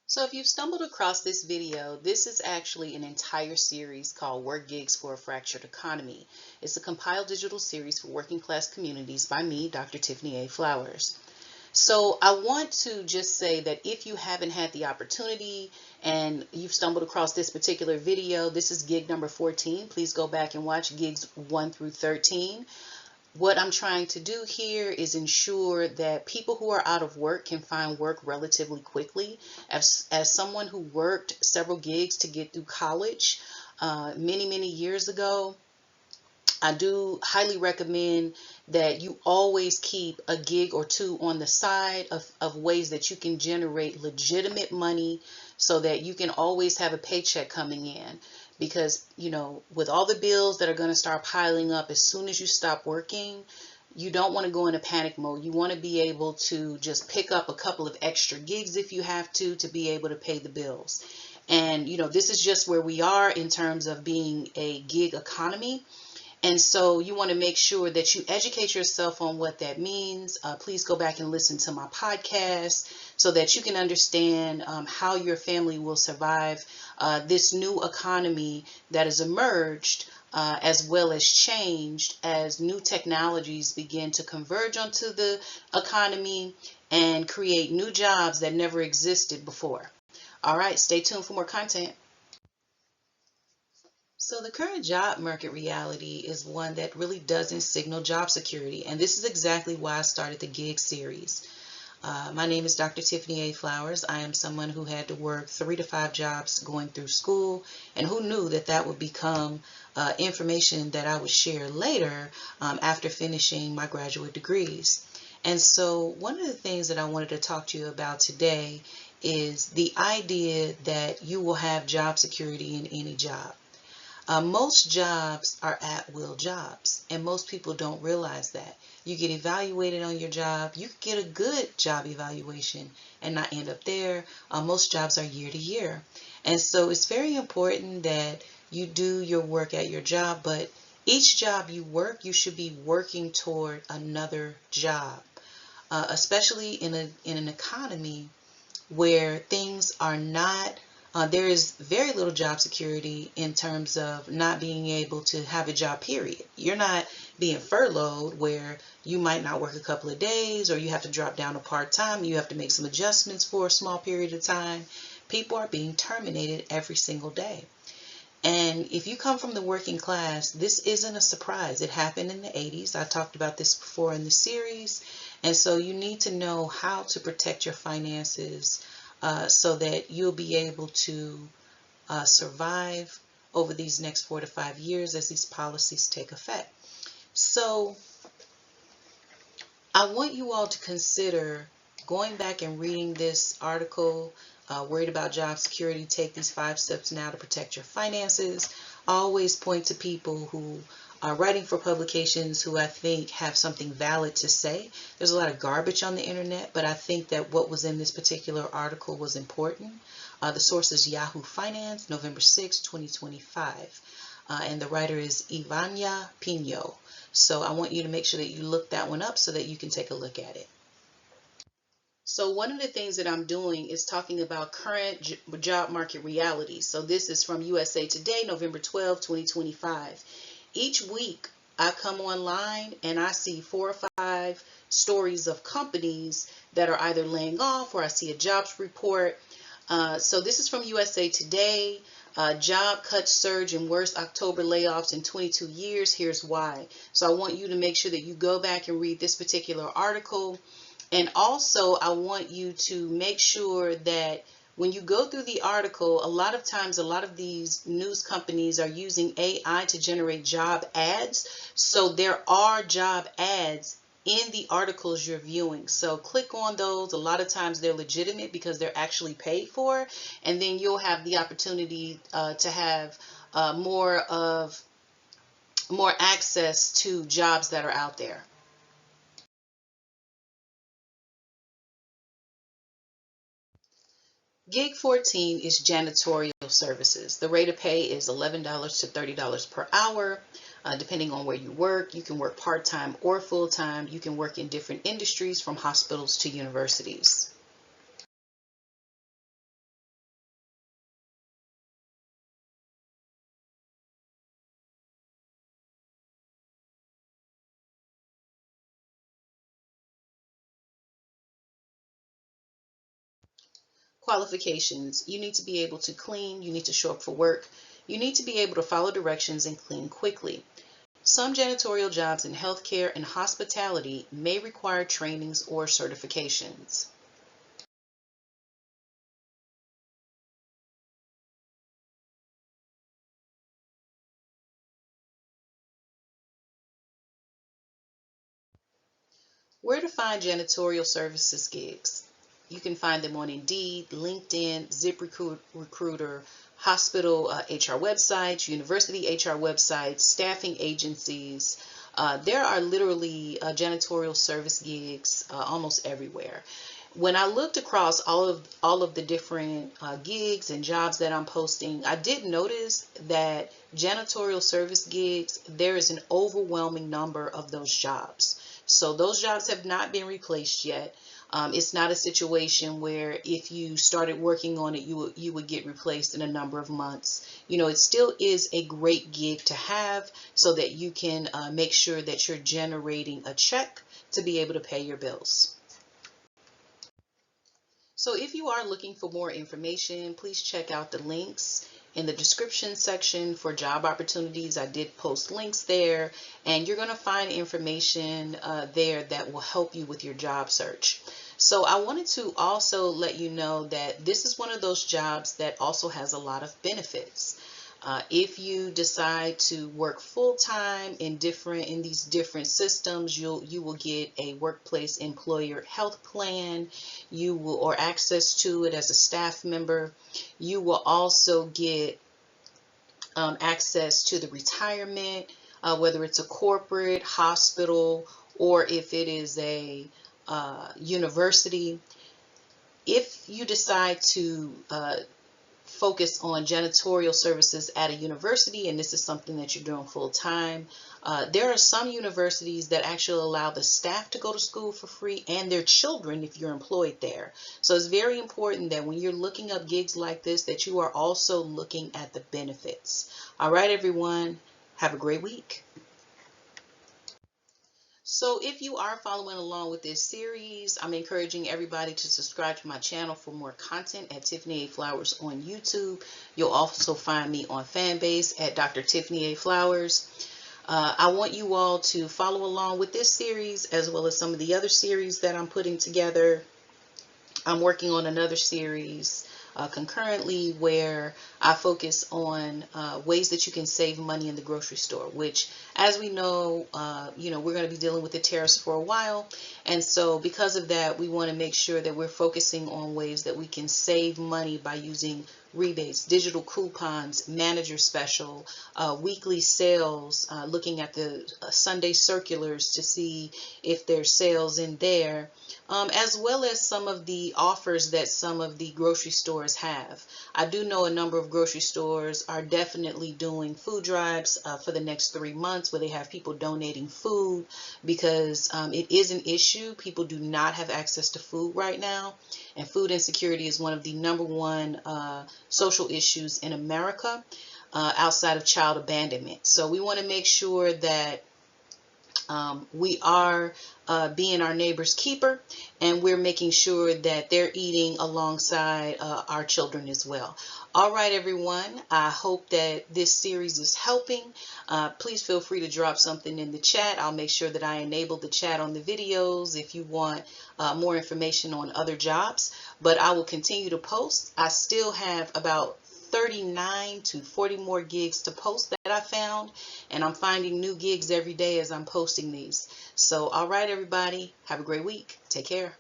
So if you've stumbled across this video, this is actually an entire series called Work Gigs for a Fractured Economy. It's a compiled digital series for working class communities by me, Dr. Tiffany A. Flowers. So I want to just say that if you haven't had the opportunity and you've stumbled across this particular video, this is gig number 14. Please go back and watch gigs 1 through 13. What I'm trying to do here is ensure that people who are out of work can find work relatively quickly. As someone who worked several gigs to get through college many years ago, I do highly recommend that you always keep a gig or two on the side of ways that you can generate legitimate money so that you can always have a paycheck coming in. Because, with all the bills that are going to start piling up as soon as you stop working, you don't want to go into panic mode. You want to be able to just pick up a couple of extra gigs if you have to be able to pay the bills. And, this is just where we are in terms of being a gig economy. And so you want to make sure that you educate yourself on what that means. Please go back and listen to my podcast so that you can understand how your family will survive this new economy that has emerged as well as changed as new technologies begin to converge onto the economy and create new jobs that never existed before. All right, stay tuned for more content. So the current job market reality is one that really doesn't signal job security, and this is exactly why I started the gig series. My name is Dr. Tiffany A. Flowers. I am someone who had to work 3 to 5 jobs going through school, and who knew that that would become information that I would share later after finishing my graduate degrees. And so one of the things that I wanted to talk to you about today is the idea that you will have job security in any job. Most jobs are at-will jobs, and most people don't realize that. You get evaluated on your job. You could get a good job evaluation and not end up there. Most jobs are year to year. And so it's very important that you do your work at your job, but each job you work, you should be working toward another job, especially in an economy where things are not there is very little job security in terms of not being able to have a job, period. You're not being furloughed where you might not work a couple of days or you have to drop down to part-time. You have to make some adjustments for a small period of time. People are being terminated every single day. And if you come from the working class, this isn't a surprise. It happened in the 80s. I talked about this before in the series. And so you need to know how to protect your finances so that you'll be able to survive over these next 4 to 5 years as these policies take effect. So I want you all to consider going back and reading this article, Worried About Job Security, Take These 5 Steps Now to Protect Your Finances. I always point to people who are writing for publications who I think have something valid to say. There's a lot of garbage on the internet, but I think that what was in this particular article was important. The source is Yahoo Finance, November 6, 2025. And the writer is Ivania Pino. So I want you to make sure that you look that one up so that you can take a look at it. So one of the things that I'm doing is talking about current job market realities. So this is from USA Today, November 12, 2025. Each week I come online and I see 4 or 5 stories of companies that are either laying off or I see a jobs report. So this is from USA Today. Job cuts surge and worst October layoffs in 22 years. Here's why. So I want you to make sure that you go back and read this particular article. And also I want you to make sure that when you go through the article, a lot of times, a lot of these news companies are using AI to generate job ads. So there are job ads in the articles you're viewing. So click on those. A lot of times they're legitimate because they're actually paid for. And then you'll have the opportunity to have more access to jobs that are out there. Gig 14 is janitorial services. The rate of pay is $11 to $30 per hour, depending on where you work. You can work part-time or full-time. You can work in different industries from hospitals to universities. Qualifications: you need to be able to clean, you need to show up for work, you need to be able to follow directions and clean quickly. Some janitorial jobs in healthcare and hospitality may require trainings or certifications. Where to find janitorial services gigs? You can find them on Indeed, LinkedIn, ZipRecruiter, hospital HR websites, university HR websites, staffing agencies. There are literally janitorial service gigs almost everywhere. When I looked across all of the different gigs and jobs that I'm posting, I did notice that janitorial service gigs, there is an overwhelming number of those jobs. So those jobs have not been replaced yet. It's not a situation where if you started working on it, you would get replaced in a number of months. It still is a great gig to have so that you can make sure that you're generating a check to be able to pay your bills. So if you are looking for more information, please check out the links in the description section for job opportunities. I did post links there, and you're going to find information there that will help you with your job search. So I wanted to also let you know that this is one of those jobs that also has a lot of benefits. If you decide to work full-time in these different systems, you will get a workplace employer health plan, you will or access to it as a staff member. You will also get access to the retirement, whether it's a corporate, hospital, or if it is a university. If you decide to focus on janitorial services at a university, and this is something that you're doing full time, there are some universities that actually allow the staff to go to school for free and their children if you're employed there. So it's very important that when you're looking up gigs like this, that you are also looking at the benefits. All right, everyone, have a great week. So if you are following along with this series, I'm encouraging everybody to subscribe to my channel for more content at Tiffany A. Flowers on YouTube. You'll also find me on Fanbase at Dr. Tiffany A. Flowers. I want you all to follow along with this series as well as some of the other series that I'm putting together. I'm working on another series concurrently where I focus on ways that you can save money in the grocery store, which, as we know, we're going to be dealing with the tariffs for a while. And so because of that, we want to make sure that we're focusing on ways that we can save money by using rebates, digital coupons, manager special, weekly sales, looking at the Sunday circulars to see if there's sales in there, as well as some of the offers that some of the grocery stores have. I do know a number of grocery stores are definitely doing food drives for the next 3 months where they have people donating food because it is an issue. People do not have access to food right now, and food insecurity is one of the #1 social issues in America outside of child abandonment. So we want to make sure that we are being our neighbor's keeper, and we're making sure that they're eating alongside our children as well. All right, everyone. I hope that this series is helping. Please feel free to drop something in the chat. I'll make sure that I enable the chat on the videos if you want more information on other jobs. But I will continue to post. I still have about 39 to 40 more gigs to post that I found, and I'm finding new gigs every day as I'm posting these. So all right, everybody, have a great week. Take care.